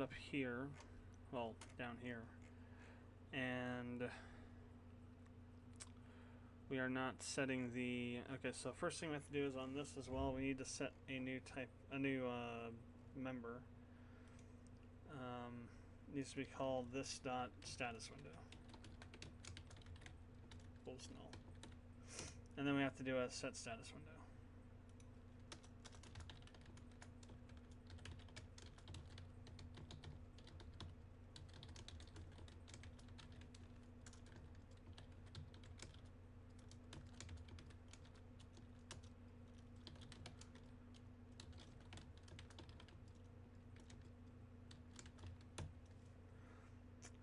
up here, well, down here, and we are not setting the, okay, so first thing we have to do is on this as well, we need to set a new member. Needs to be called this dot status window. Bool's null. And then we have to do a set status window.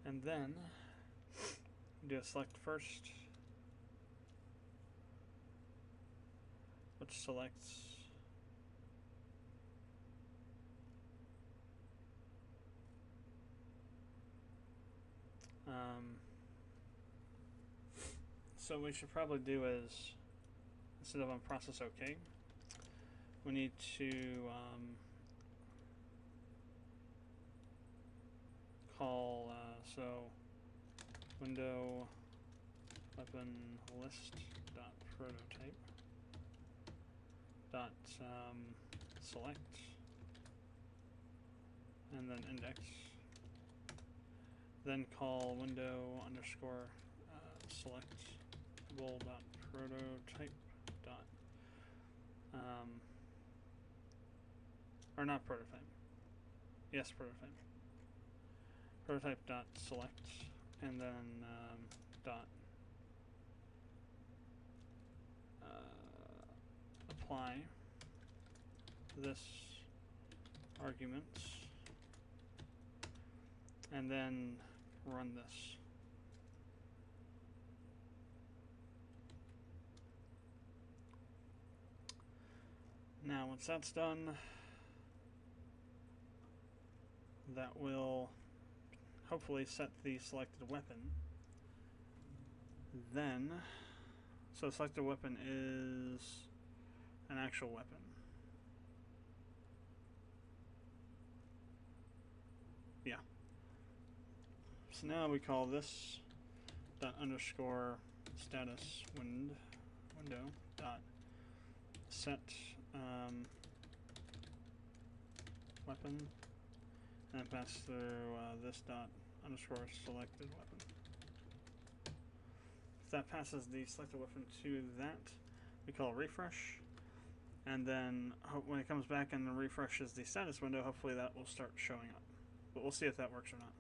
And then do a select first, which selects so what we should probably do is, instead of on process OK, we need to call so window weapon list dot prototype dot select and then index, then call window underscore select bool dot prototype dot or not prototype, yes, prototype dot select and then dot apply this arguments and then run this. Now once that's done, that will hopefully set the selected weapon. Then, so selected weapon is an actual weapon. Yeah. So now we call this dot underscore status window dot set weapon and pass through this dot underscore selected weapon. If that passes the selected weapon to that, we call refresh, and then when it comes back and refreshes the status window, hopefully that will start showing up. But we'll see if that works or not.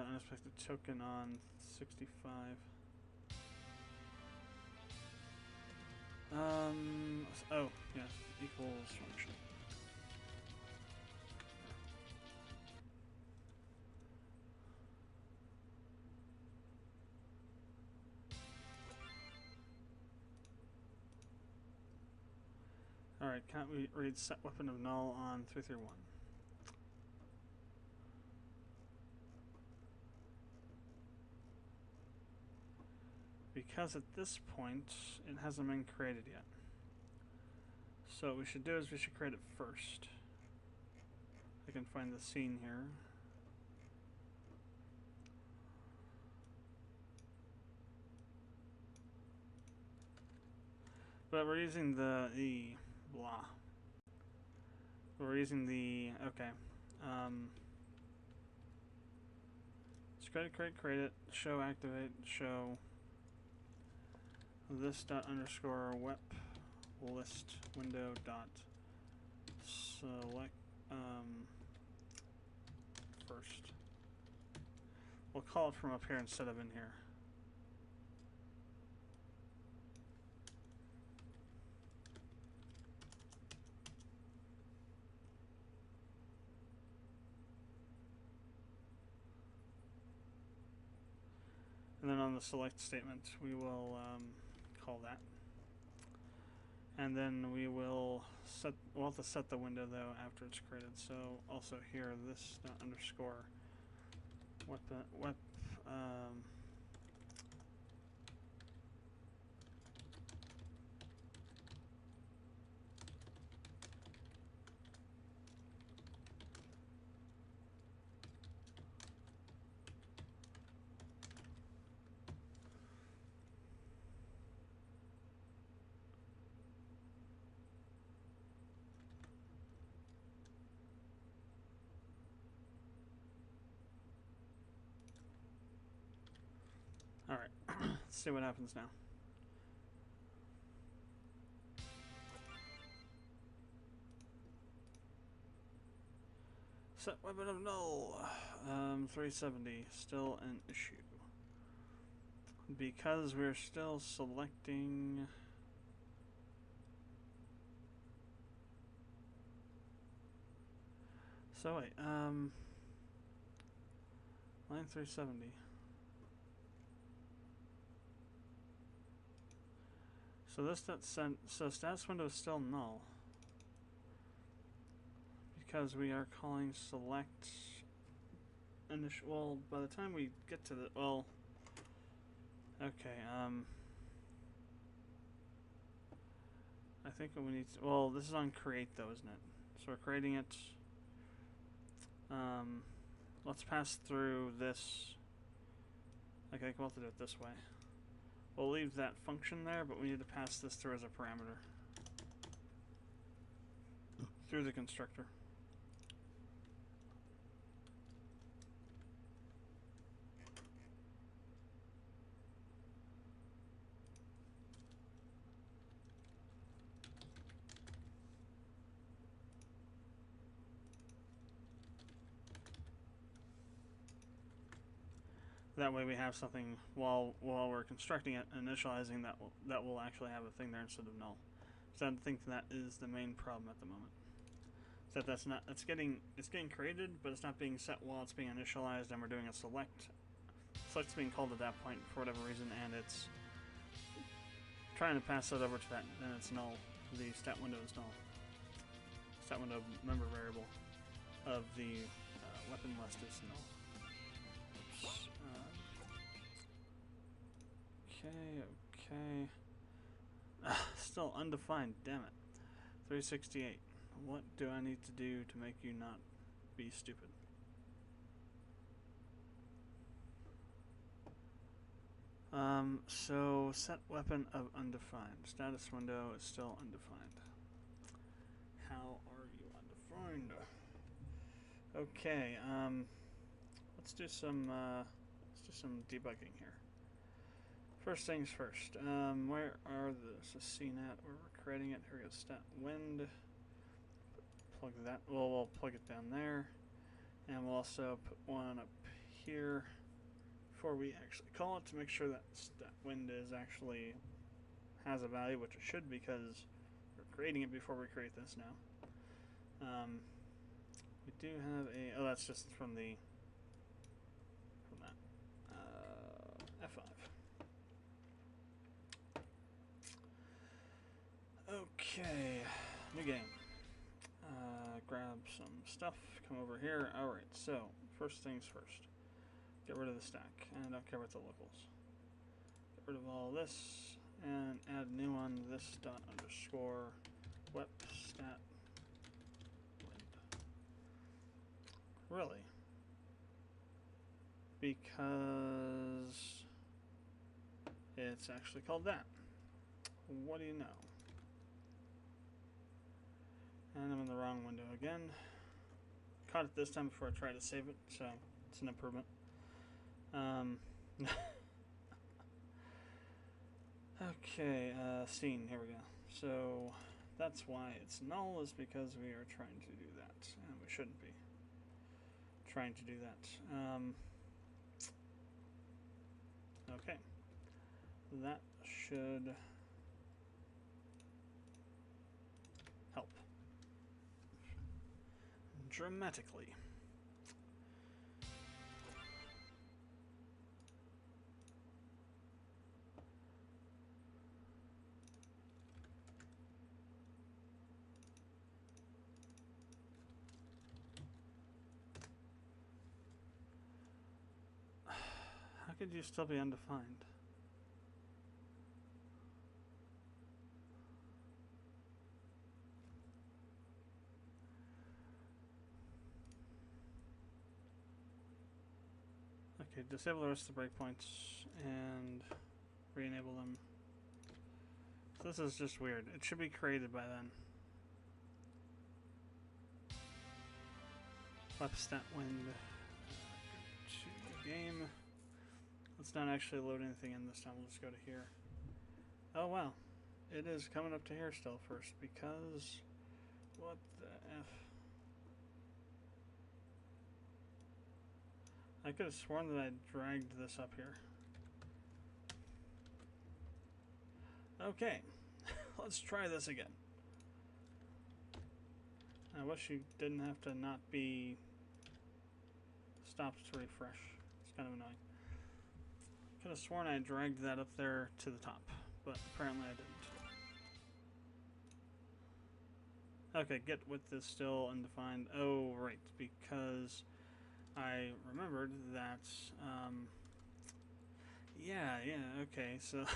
Unexpected token on 65. Oh, yes, equals function. Alright, can't we read set weapon of null on 331? Because at this point, it hasn't been created yet. So what we should do is we should create it first. I can find the scene here. But we're using the blah. We're using the, okay. Let's create it, show activate, show this dot underscore wep list window dot select first. We'll call it from up here instead of in here. And then on the select statement, we will call that. And then we will set, we'll have to set the window though after it's created. So also here, this underscore wep Alright, let's see what happens now. Set weapon of null. 370, still an issue. Because we're still selecting... So wait, line 370. So this so status window is still null. Because we are calling select initial. Well, by the time we get to the okay. I think what we need to, well, this is on create though, isn't it? So we're creating it. Let's pass through this. Okay, we'll have to do it this way. We'll leave that function there, but we need to pass this through as a parameter through the constructor. That way we have something while we're constructing it, initializing that will actually have a thing there instead of null. So I think that is the main problem at the moment. So it's getting created, but it's not being set while it's being initialized, and we're doing a select. Select's being called at that point for whatever reason, and it's trying to pass that over to that, and it's null. The stat window is null. Stat window member variable of the weapon list is null. Okay. Still undefined, damn it. 368. What do I need to do to make you not be stupid? So set weapon of undefined. Status window is still undefined. How are you undefined? Okay, let's do some debugging here. First things first, where are the CNAT where we're creating it? Here we go, stat wind. Plug that, well, we'll plug it down there. And we'll also put one up here before we actually call it to make sure that stat wind is actually has a value, which it should because we're creating it before we create this now. We do have a, that's just from that F5. Okay, new game. Grab some stuff, come over here. Alright, so first things first. Get rid of the stack, and I don't care about the locals. Get rid of all this, and add a new one, this dot underscore wep stat wind. Really? Because it's actually called that. What do you know? And I'm in the wrong window again. Caught it this time before I tried to save it, so it's an improvement. Okay, scene, here we go. So that's why it's null, is because we are trying to do that, and we shouldn't be trying to do that. Okay, that should help dramatically. How could you still be undefined? Okay, disable the rest of the breakpoints and re-enable them. So this is just weird. It should be created by then. Flap stat wind. To the game. Let's not actually load anything in this time. We'll just go to here. Oh wow, it is coming up to here still first because what the F? I could have sworn that I dragged this up here. Okay, let's try this again. I wish you didn't have to not be stopped to refresh. It's kind of annoying. Could have sworn I dragged that up there to the top, but apparently I didn't. Okay, get width is still undefined. Oh, right, because I remembered that, yeah, okay, so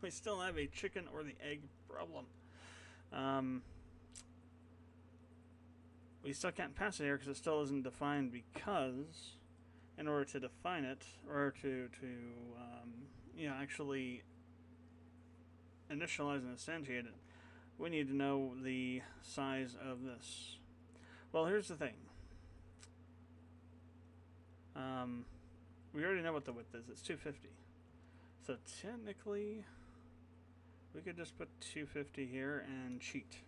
we still have a chicken or the egg problem. We still can't pass it here because it still isn't defined, because in order to define it, or to actually initialize and instantiate it, we need to know the size of this. Well, here's the thing. We already know what the width is. It's 250. So technically, we could just put 250 here and cheat.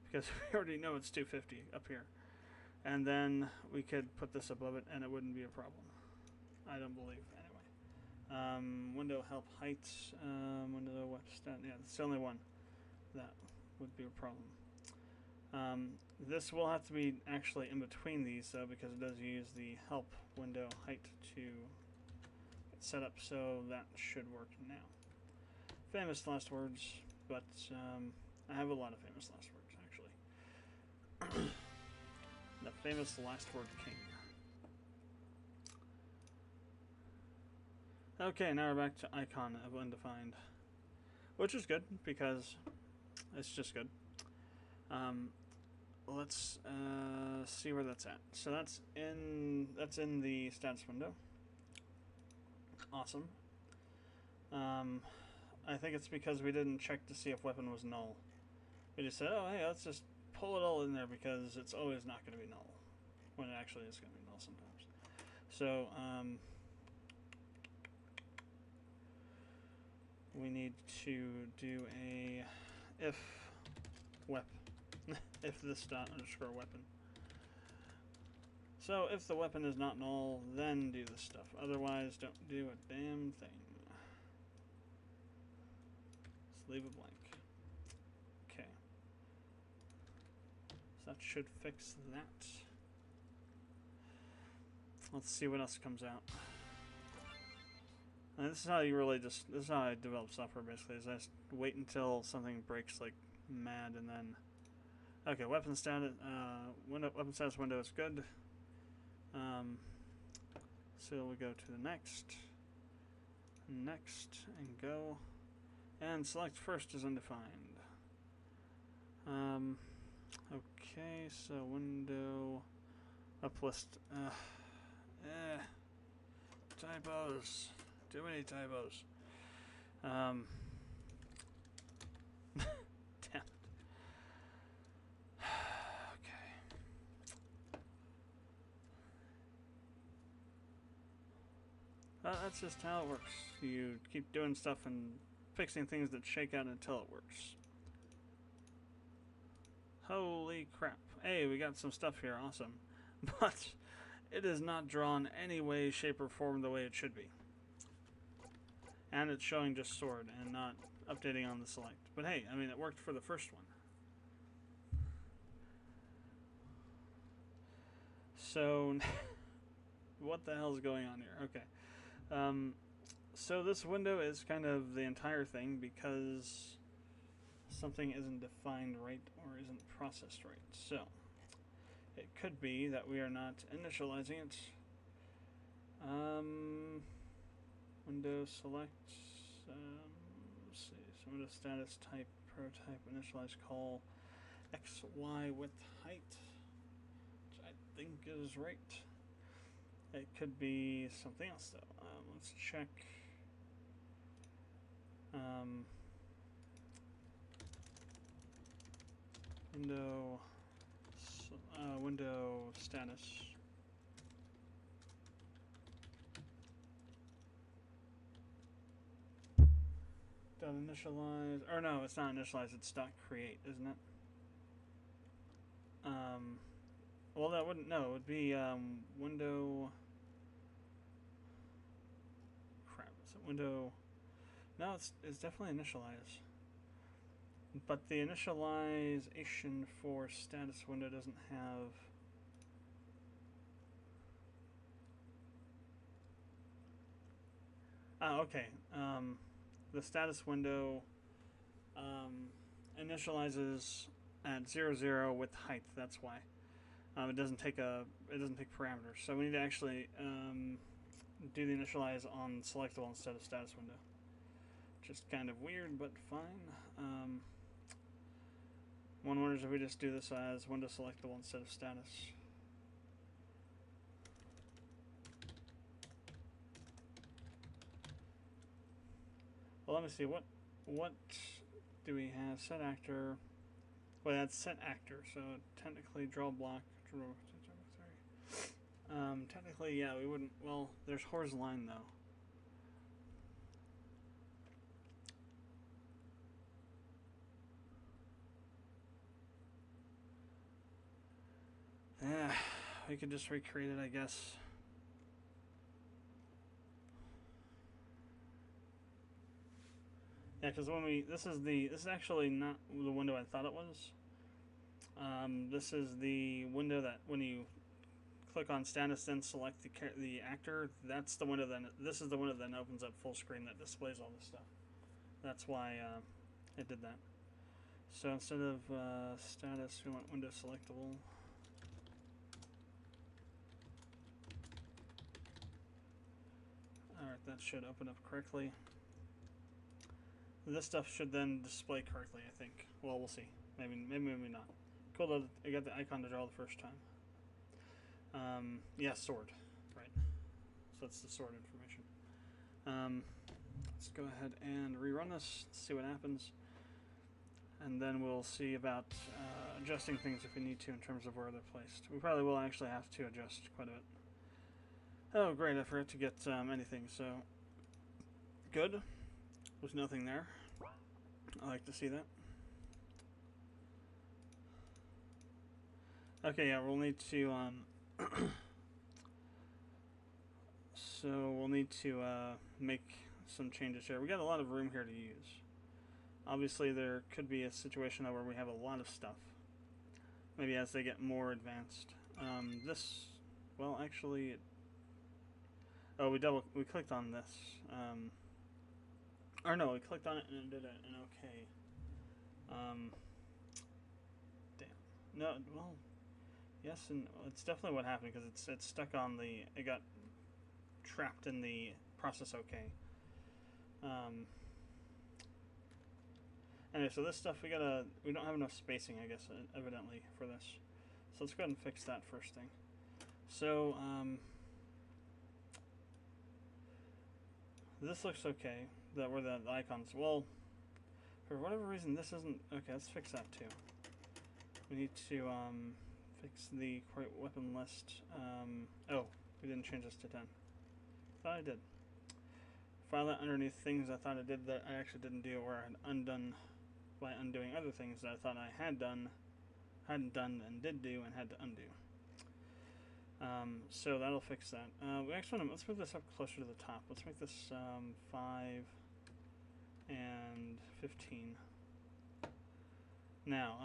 Because we already know it's 250 up here. And then we could put this above it and it wouldn't be a problem. I don't believe, anyway. Window help height, window what stat, yeah, it's the only one that would be a problem. This will have to be actually in between these though, because it does use the help window height to get set up, so that should work now. Famous last words, but I have a lot of famous last words actually. The famous last word king. Okay, now we're back to icon of undefined, which is good because it's just good. Let's see where that's at. So that's in the status window. Awesome. I think it's because we didn't check to see if weapon was null. We just said, oh hey, let's just pull it all in there because it's always not going to be null, when it actually is going to be null sometimes. So we need to do a if weapon. If this dot underscore weapon. So if the weapon is not null, then do this stuff. Otherwise, don't do a damn thing. Just leave it blank. Okay. So that should fix that. Let's see what else comes out. And this is how you really this is how I develop software basically, is I just wait until something breaks like mad and then. Okay, weapon status, weapon status window is good. So we go to the next, and go, and select first is undefined. Okay, so window, uplist, typos, too many typos. That's just how it works. You keep doing stuff and fixing things that shake out until it works. Holy crap. Hey, we got some stuff here, awesome. But it is not drawn any way, shape, or form the way it should be. And it's showing just sword and not updating on the select. But hey, I mean, it worked for the first one. So, what the hell is going on here? Okay. So this window is kind of the entire thing because something isn't defined right or isn't processed right. So it could be that we are not initializing it. Window select. Let's see. So window status type prototype initialize call XY width height, which I think is right. It could be something else though. Let's check. Window status. .initialize, or no, it's not initialize, it's .create, isn't it? Well, that wouldn't, no, it would be, window, crap, is it window, no, it's definitely initialize. But the initialization for status window doesn't have, okay, the status window, initializes at 0, 0 with height, that's why. It doesn't take parameters, so we need to actually do the initialize on selectable instead of status window. Just kind of weird, but fine. One wonders if we just do this as window selectable instead of status. Well, let me see, what do we have? Set actor. Well, that's set actor, so technically draw block. Technically, yeah, we wouldn't. Well, there's horse line though. Yeah, we could just recreate it, I guess. Yeah, because when this is actually not the window I thought it was. This is the window that when you click on status, then select the actor. That's the window. Then this is the window that opens up full screen that displays all this stuff. That's why it did that. So instead of status, we want window selectable. All right, that should open up correctly. This stuff should then display correctly, I think. Well, we'll see. Maybe not. Cool that I got the icon to draw the first time. Yeah, sword. Right. So that's the sword information. Let's go ahead and rerun this, see what happens. And then we'll see about adjusting things if we need to in terms of where they're placed. We probably will actually have to adjust quite a bit. Oh, great, I forgot to get anything, so good. There's nothing there. I like to see that. Okay, yeah, we'll need to, so we'll need to make some changes here. We got a lot of room here to use. Obviously, there could be a situation where we have a lot of stuff. Maybe as they get more advanced. This, well, actually, oh, we clicked on this. Or no, we clicked on it and it did an okay. Damn. No, well, yes, and it's definitely what happened because it's stuck on the. It got trapped in the process okay. Anyway, so this stuff we don't have enough spacing, I guess, evidently for this. So let's go ahead and fix that first thing. So this looks okay. That where the icons. Well, for whatever reason, this isn't okay. Let's fix that too. We need to fix the quite weapon list. Oh, we didn't change this to 10. Thought I did. File that underneath things I thought I did that I actually didn't do, or I had undone by undoing other things that I thought I hadn't done and did do and had to undo. So that'll fix that. We actually let's move this up closer to the top. Let's make this 5 and 15. Now,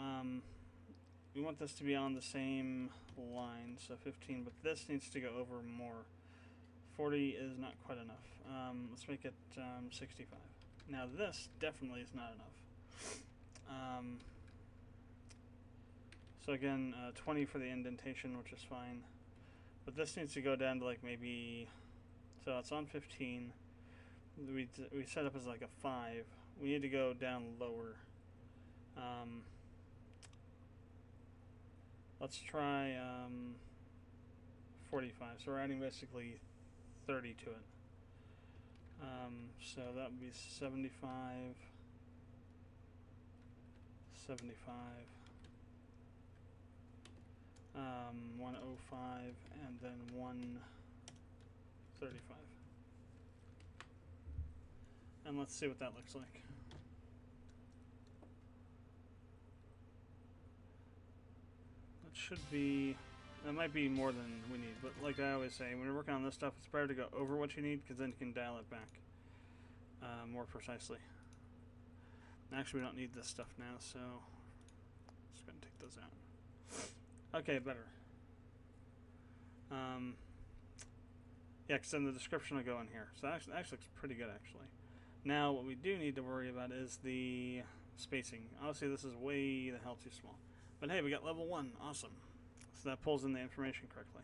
we want this to be on the same line, so 15, but this needs to go over more. 40 is not quite enough. Let's make it 65. Now this definitely is not enough. So again, 20 for the indentation, which is fine. But this needs to go down to like maybe, so it's on 15. We set up as like a 5. We need to go down lower. Let's try 45. So we're adding basically 30 to it. So that would be 75, 75, 105, and then 135. And let's see what that looks like. should be. That might be more than we need, but like I always say, when you're working on this stuff, it's better to go over what you need because then you can dial it back more precisely. Actually, we don't need this stuff now, so just gonna take those out. Okay, better. Yeah, because then the description will go in here. So that actually looks pretty good, actually. Now, what we do need to worry about is the spacing. Obviously, this is way the hell too small. But hey, we got level 1. Awesome. So that pulls in the information correctly.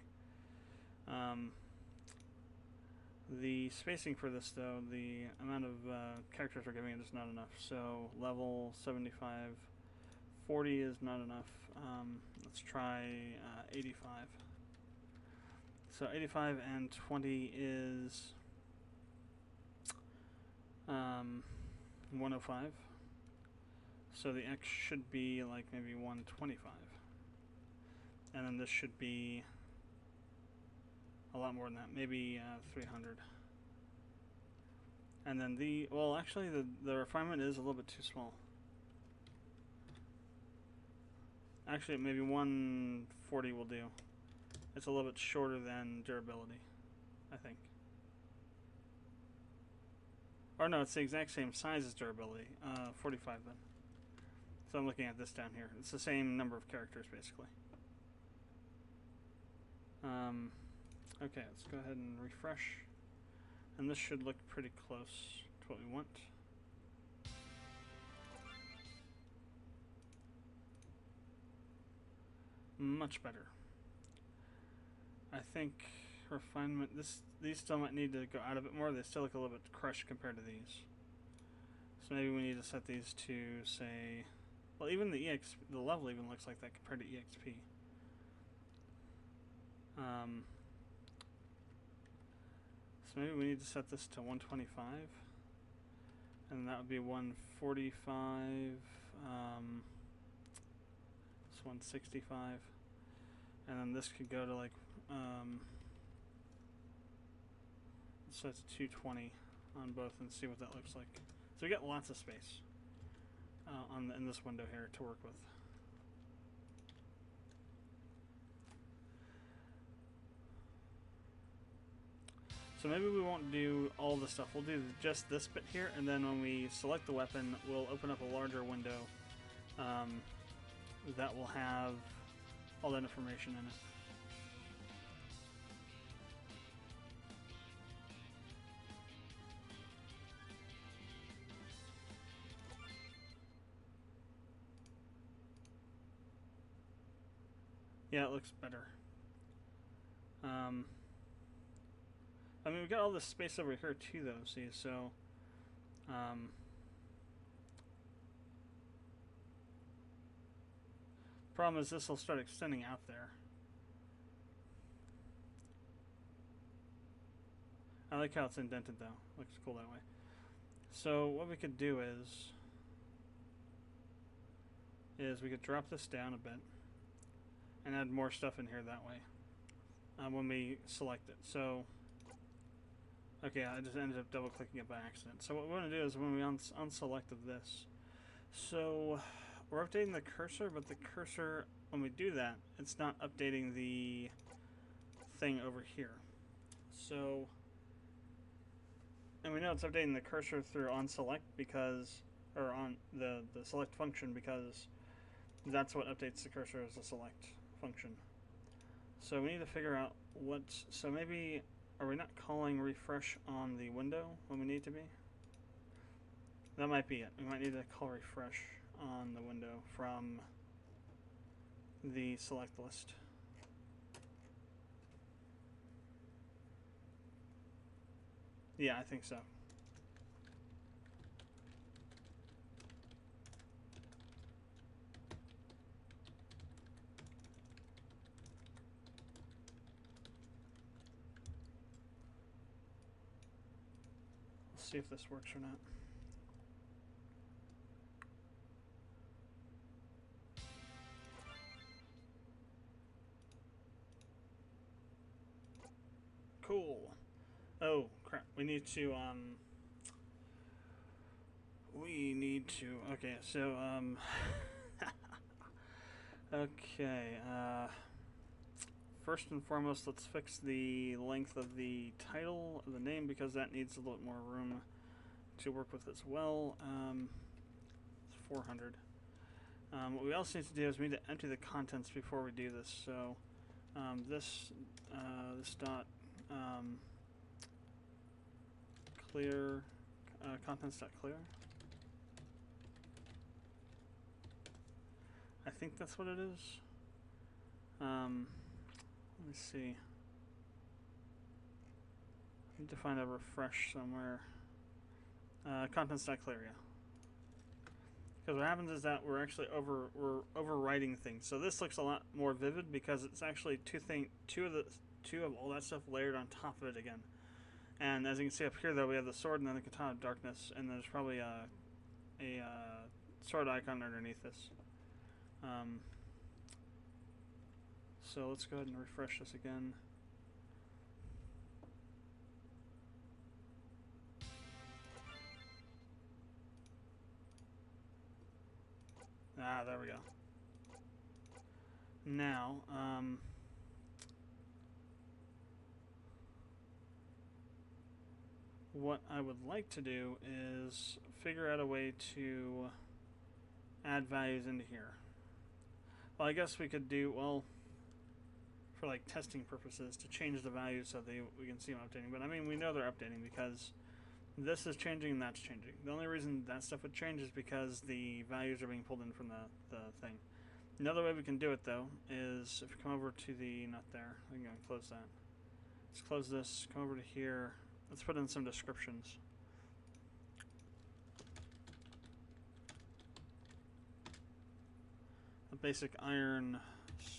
The spacing for this, though, the amount of characters we're giving it is not enough. So level 75, 40 is not enough. Let's try 85. So 85 and 20 is 105. So the X should be like maybe 125. And then this should be a lot more than that, maybe 300. And then well, actually the refinement is a little bit too small. Actually, maybe 140 will do. It's a little bit shorter than durability, I think. Or no, it's the exact same size as durability. 45 then. So I'm looking at this down here. It's the same number of characters, basically. Okay, let's go ahead and refresh. And this should look pretty close to what we want. Much better. I think refinement, these still might need to go out a bit more. They still look a little bit crushed compared to these. So maybe we need to set these to, say, well, even the level even looks like that compared to EXP. So maybe we need to set this to 125, and that would be 145. It's 165, and then this could go to like so it's 220 on both, and see what that looks like. So we got lots of space in this window here to work with. So maybe we won't do all the stuff. We'll do just this bit here, and then when we select the weapon, we'll open up a larger window that will have all that information in it. Yeah, it looks better. I mean, we got all this space over here too, though. See, so problem is this will start extending out there. I like how it's indented, though. Looks cool that way. So what we could do is we could drop this down a bit and add more stuff in here that way when we select it. So. Okay, I just ended up double-clicking it by accident. So what we're going to do is when we unselect of this, so we're updating the cursor, but the cursor, when we do that, it's not updating the thing over here. So, and we know it's updating the cursor through onSelect because, or on the select function, because that's what updates the cursor as a select function. So we need to figure out so maybe, are we not calling refresh on the window when we need to be? That might be it. We might need to call refresh on the window from the select list. Yeah, I think so. See if this works or not. Cool. Oh crap, we need to okay, so Okay, first and foremost, let's fix the length of the title of the name because that needs a little more room to work with as well. It's 400. What we also need to do is we need to empty the contents before we do this. So this dot clear contents dot clear. I think that's what it is. Let me see. I need to find a refresh somewhere. Contents.clear, yeah. Because what happens is that we're actually overwriting things. So this looks a lot more vivid because it's actually two of all that stuff layered on top of it again. And as you can see up here, though, we have the sword and then the katana of darkness, and there's probably a sword icon underneath this. So let's go ahead and refresh this again. Ah, there we go. Now, what I would like to do is figure out a way to add values into here. Well, I guess we could do, well, for like testing purposes, to change the values so we can see them updating. But I mean, we know they're updating because this is changing and that's changing. The only reason that stuff would change is because the values are being pulled in from the thing. Another way we can do it, though, is if you come over to the, not there, I can go and close that. Let's close this, come over to here. Let's put in some descriptions. A basic iron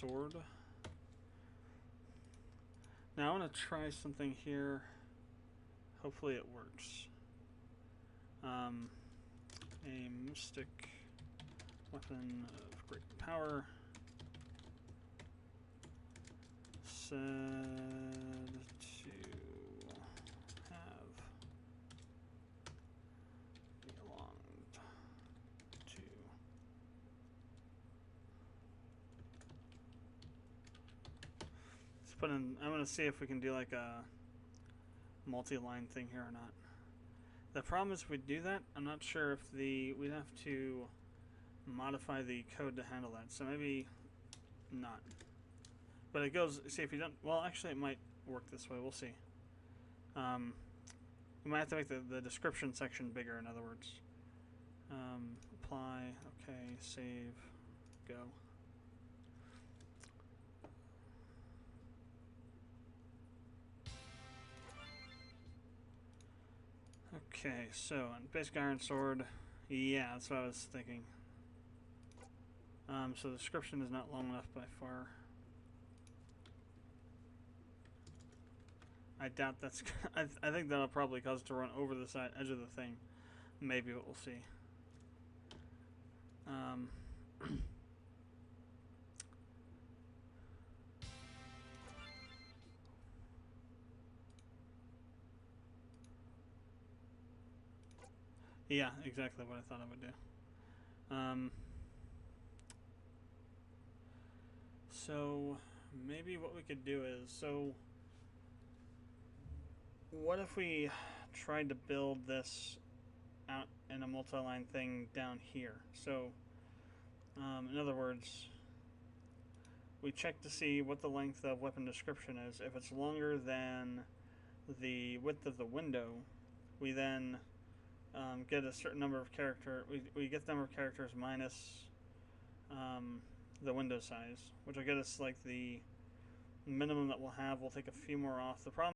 sword. Now I want to try something here. Hopefully it works. A mystic weapon of great power. Said to have belonged to let's put in, I'm going to see if we can do like a multi-line thing here or not. The problem is if we do that, I'm not sure if we'd have to modify the code to handle that. So maybe not. But it goes, see if you don't, well actually it might work this way, we'll see. We might have to make the description section bigger, in other words. Apply, okay, save, go. Okay, so basic iron sword, yeah, that's what I was thinking. So the description is not long enough by far. I doubt that's. I think that'll probably cause it to run over the edge of the thing. Maybe, but we'll see. Yeah, exactly what I thought I would do. So maybe what we could do is, so what if we tried to build this out in a multi-line thing down here? So in other words, we check to see what the length of weapon description is. If it's longer than the width of the window, we then get a certain number of characters. We get the number of characters minus the window size, which will get us like the minimum that we'll have. We'll take a few more off. The problem